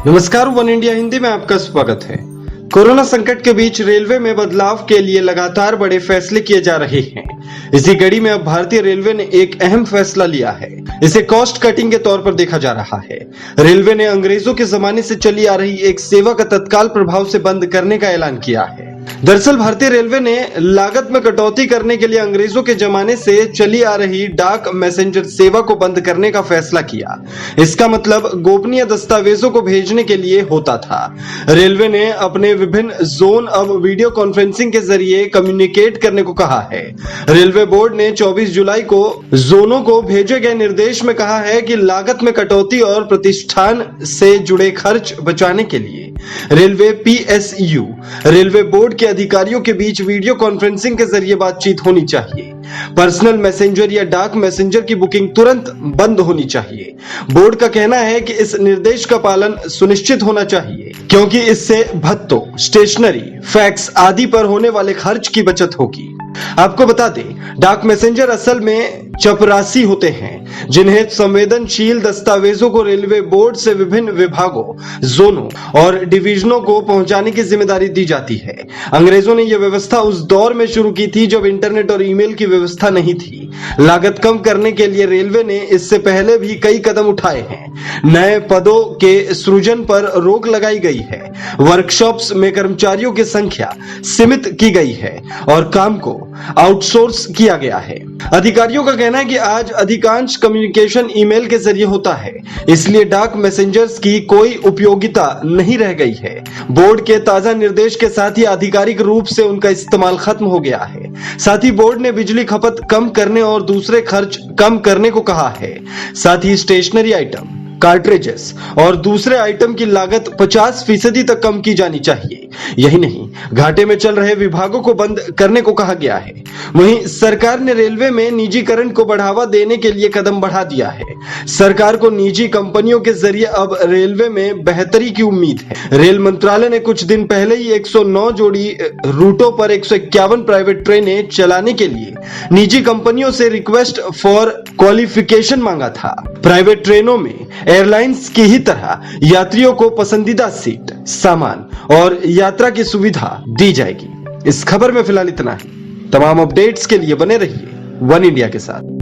नमस्कार, one India Hindi में आपका स्वागत है। कोरोना संकट के बीच रेलवे में बदलाव के लिए लगातार बड़े फैसले किए जा रहे हैं। इसी कड़ी में अब भारतीय रेलवे ने एक अहम फैसला लिया है। इसे कॉस्ट कटिंग के तौर पर देखा जा रहा है। रेलवे ने अंग्रेजों के जमाने से चली आ रही एक सेवा का तत्काल प्रभाव से बंद करने का ऐलान किया है। दरअसल भारतीय रेलवे ने लागत में कटौती करने के लिए अंग्रेजों के जमाने से चली आ रही डाक मैसेंजर सेवा को बंद करने का फैसला किया। इसका मतलब गोपनीय दस्तावेजों को भेजने के लिए होता था। रेलवे ने अपने विभिन्न जोन अब वीडियो कॉन्फ्रेंसिंग के जरिए कम्युनिकेट करने को कहा है। रेलवे बोर्ड ने 24 जुलाई को जोनों को भेजे गए निर्देश में कहा है कि लागत में कटौती और प्रतिष्ठान से जुड़े खर्च बचाने के लिए रेलवे PSU रेलवे बोर्ड के अधिकारियों के बीच वीडियो कॉन्फ्रेंसिंग के जरिए बातचीत होनी चाहिए। पर्सनल मैसेंजर या डाक मैसेंजर की बुकिंग तुरंत बंद होनी चाहिए। बोर्ड का कहना है कि इस निर्देश का पालन सुनिश्चित होना चाहिए, क्योंकि इससे भत्तों, स्टेशनरी, फैक्स आदि पर होने वाले खर्च की बचत होगी। आपको बता दें, डाक मैसेंजर असल में चपरासी होते हैं, जिन्हें संवेदनशील दस्तावेजों को रेलवे बोर्ड से विभिन्न विभागों, जोनों और डिवीजनों को पहुंचाने की जिम्मेदारी दी जाती है। अंग्रेजों ने यह व्यवस्था उस दौर में शुरू की थी जब इंटरनेट और ईमेल की व्यवस्था नहीं थी। लागत कम करने के लिए रेलवे ने इससे पहले भी कई कदम उठाए हैं। नए पदों के सृजन पर रोक लगाई गई है, वर्कशॉप्स में कर्मचारियों की संख्या सीमित की गई है और काम को आउटसोर्स किया गया है। अधिकारियों का कहना है कि आज अधिकांश कम्युनिकेशन ईमेल के जरिए होता है, इसलिए डाक मैसेंजर्स की कोई उपयोगिता नहीं रह गई है। बोर्ड के ताजा निर्देश के साथ ही आधिकारिक रूप से उनका इस्तेमाल खत्म हो गया है। साथ ही बोर्ड ने बिजली खपत कम करने और दूसरे खर्च कम करने को कहा है। साथ ही स्टेशनरी आइटम, कार्ट्रिजेस और दूसरे आइटम की लागत 50% तक कम की जानी चाहिए। यही नहीं, घाटे में चल रहे विभागों को बंद करने को कहा गया है। वहीं सरकार ने रेलवे में निजीकरण को बढ़ावा देने के लिए कदम बढ़ा दिया है। सरकार को निजी कंपनियों के जरिए अब रेलवे में बेहतरी की उम्मीद है। रेल मंत्रालय ने कुछ दिन पहले ही 109 जोड़ी रूटों पर 151 प्राइवेट ट्रेनें चलाने के लिए निजी कंपनियों से रिक्वेस्ट फॉर क्वालिफिकेशन मांगा था। प्राइवेट ट्रेनों में एयरलाइंस की ही तरह यात्रियों को पसंदीदा सीट, सामान और यात्रा की सुविधा दी जाएगी। इस खबर में फिलहाल इतना ही। तमाम अपडेट्स के लिए बने रहिए वन इंडिया के साथ।